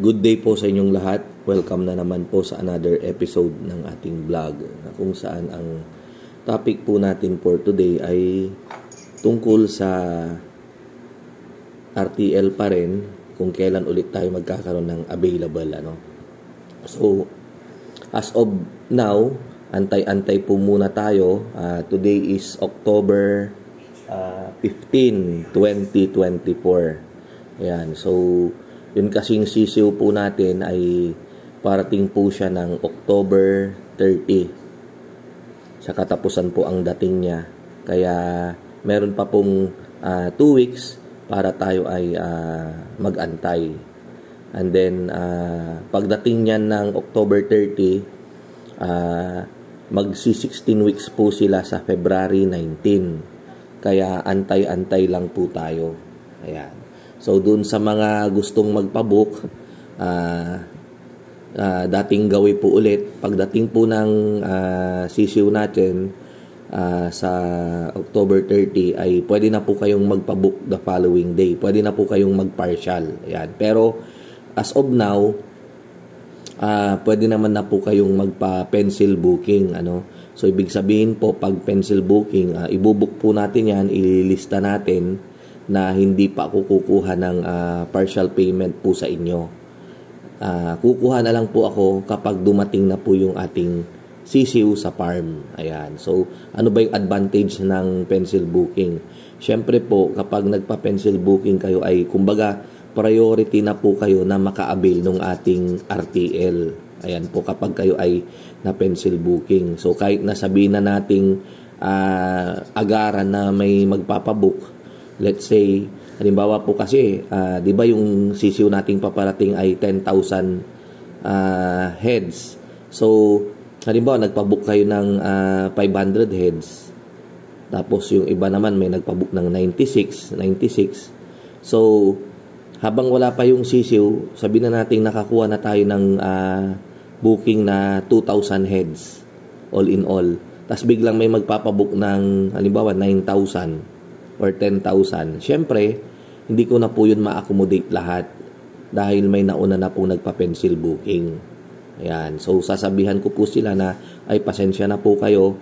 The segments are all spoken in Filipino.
Good day po sa inyong lahat. Welcome na naman po sa another episode ng ating vlog na kung saan ang topic po natin for today ay tungkol sa RTL pa rin, kung kailan ulit tayo magkakaroon ng available. So, as of now, antay-antay po muna tayo. Today is October 15, 2024. Ayan, so yun kasing sisiw po natin ay parating po siya ng October 30. Sa katapusan po ang dating niya. Kaya meron pa pong 2 weeks para tayo ay mag-antay. And then pagdating niyan ng October 30, magsi 16 weeks po sila sa February 19. Kaya antay-antay lang po tayo. Ayan. So, dun sa mga gustong magpabook, dating gawin po ulit. Pagdating po ng sisiw natin sa October 30, ay pwede na po kayong magpabook the following day. Pwede na po kayong mag-partial. Ayan. Pero, as of now, pwede naman na po kayong magpa-pencil booking. So, ibig sabihin po, pag pencil booking, ibubook po natin yan, ililista natin na hindi pa kukuha ng partial payment po sa inyo. Kukuha na lang po ako kapag dumating na po yung ating sisiw sa farm. Ayan. So, ano ba yung advantage ng pencil booking? Siyempre po, kapag nagpa-pencil booking kayo ay, kumbaga, priority na po kayo na maka-avail ng ating RTL. Ayan po, kapag kayo ay na-pencil booking. So, kahit nasabihin na nating agaran na may magpapabook, let's say, halimbawa po kasi, di ba yung sisiw nating paparating ay 10,000 heads. So, halimbawa, nagpabook kayo ng 500 heads. Tapos, yung iba naman may nagpabook ng 96. So, habang wala pa yung sisiw, sabihin na natin nakakuha na tayo ng booking na 2,000 heads, all in all. Tapos, biglang may magpapabook ng, halimbawa, 9,000. or 10,000. Siyempre, hindi ko na po yun ma-accommodate lahat dahil may nauna na po nagpa-pencil booking. Ayan. So, sasabihan ko po sila na, ay, pasensya na po kayo.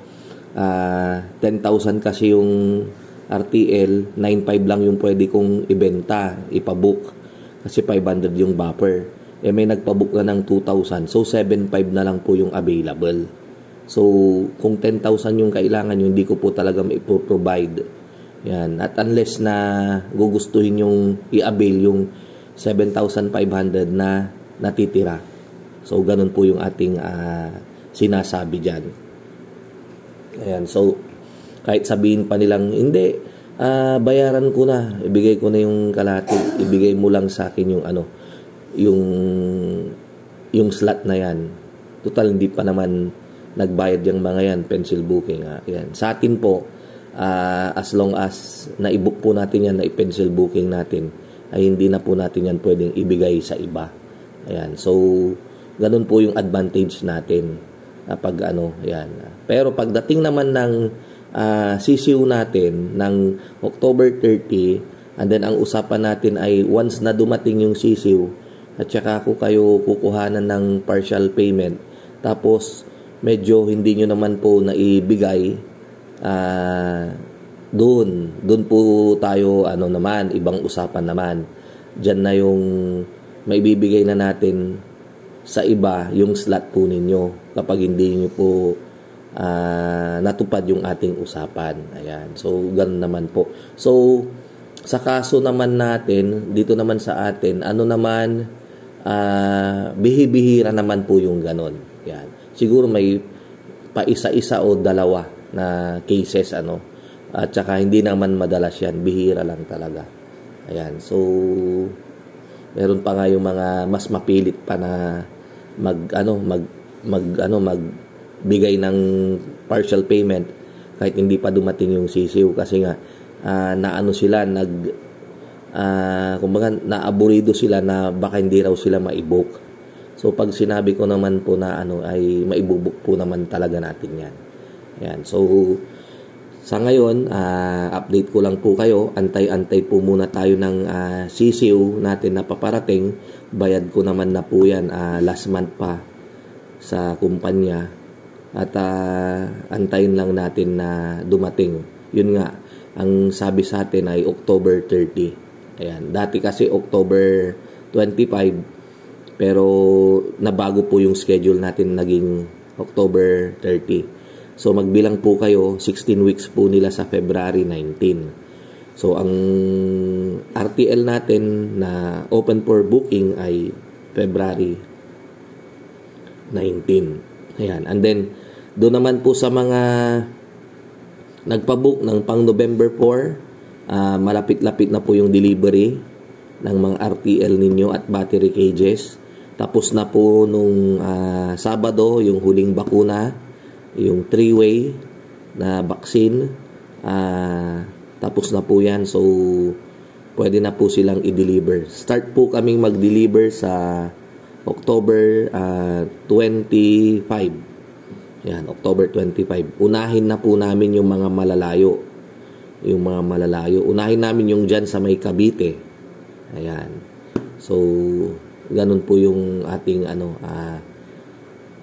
10,000 kasi yung RTL, 9,500 lang yung pwede kong ibenta, ipabook. Kasi 500 yung buffer. May nagpabook na ng 2,000. So, 7,500 na lang po yung available. So, kung 10,000 yung kailangan yun, hindi ko po talaga mai-provide. Yan. At unless na gugustuhin yung i-avail yung 7,500 na natitira. So, ganun po yung ating sinasabi dyan. Ayan. So, kahit sabihin pa nilang, hindi, bayaran ko na. Ibigay ko na yung kalahati. Ibigay mo lang sa akin yung yung slot na yan. Total, hindi pa naman nagbayad yung mga yan, pencil booking. Yan. Sa atin po, as long as na-book po natin yan, na-pencil booking natin, ay hindi na po natin yan pwedeng ibigay sa iba. Ayan. So, ganun po yung advantage natin pag yan. Pero pagdating naman ng sisiw natin ng October 30, and then ang usapan natin ay once na dumating yung sisiw, at saka ko kayo kukuhanan ng partial payment, tapos medyo hindi nyo naman po naibigay, doon po tayo naman, ibang usapan naman. Diyan na yung maibibigay na natin sa iba yung slot po ninyo kapag hindi nyo po natupad yung ating usapan. Ayan. So, ganun naman po. So, sa kaso naman natin, dito naman sa atin, bihibihira naman po yung ganun. Ayan. Siguro may pa isa-isa o dalawa na cases at saka hindi naman madalas yan, bihira lang talaga. Ayan. So, meron pa nga yung mga mas mapilit pa na magbigay ng partial payment kahit hindi pa dumating yung sisiw kasi nga sila kumbaga naaburido sila na baka hindi raw sila maibook. So, pag sinabi ko naman po na ay maibubuk po naman talaga natin yan. Ayan. So, Sa ngayon, update ko lang po kayo. Antay-antay po muna tayo ng sisiw natin na paparating. Bayad ko naman na po yan last month pa sa kumpanya. At antayin lang natin na dumating. Yun nga, ang sabi sa atin ay October 30. Ayan. Dati kasi October 25. Pero nabago po yung schedule natin, naging October 30. So magbilang po kayo, 16 weeks po nila sa February 19. So ang RTL natin na open for booking ay February 19. Ayan. And then doon naman po sa mga nagpa-book ng pang November 4, malapit-lapit na po yung delivery ng mga RTL ninyo at battery cages. Tapos na po nung Sabado yung huling bakuna, yung 3-way na vaccine, tapos na po yan. So pwede na po silang i-deliver. Start po kaming mag-deliver sa October 25. Yan, October 25. Unahin na po namin yung mga malalayo. Unahin namin yung dyan sa may Cavite. Ayan. So ganun po yung ating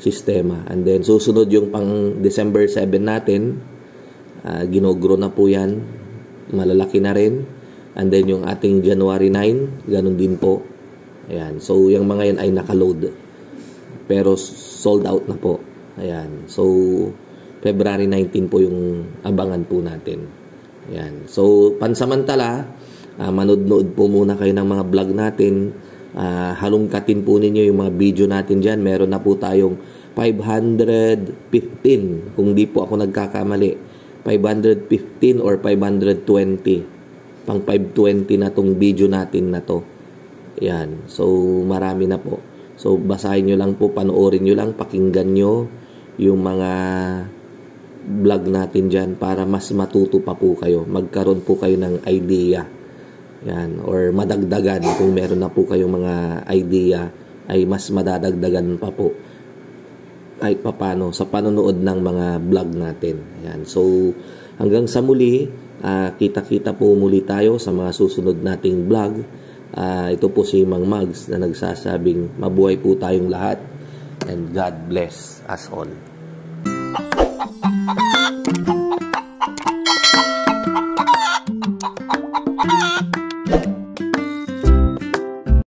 sistema. And then susunod yung pang December 7 natin, ginogro na po yan, malalaki na rin. And then yung ating January 9, ganun din po. Ayan. So yung mga yan ay nakaload, pero sold out na po. Ayan. So February 19 po yung abangan po natin. Ayan. So pansamantala, manood-nood po muna kayo ng mga vlog natin. Halongkatin po ninyo yung mga video natin dyan. Meron na po tayong 515, kung di po ako nagkakamali, 515 or 520, pang 520 na tong video natin na to. Yan, so marami na po. So basahin nyo lang po, panoorin nyo lang, pakinggan nyo yung mga vlog natin dyan para mas matuto pa po kayo, magkaroon po kayo ng idea. Yan, or madagdagan kung meron na po kayong mga idea, ay mas madadagdagan pa po kahit papano sa panonood ng mga vlog natin. Yan. So hanggang sa muli, kita-kita po muli tayo sa mga susunod nating vlog. Ito po si Mang Mags na nagsasabing mabuhay po tayong lahat and God bless us all.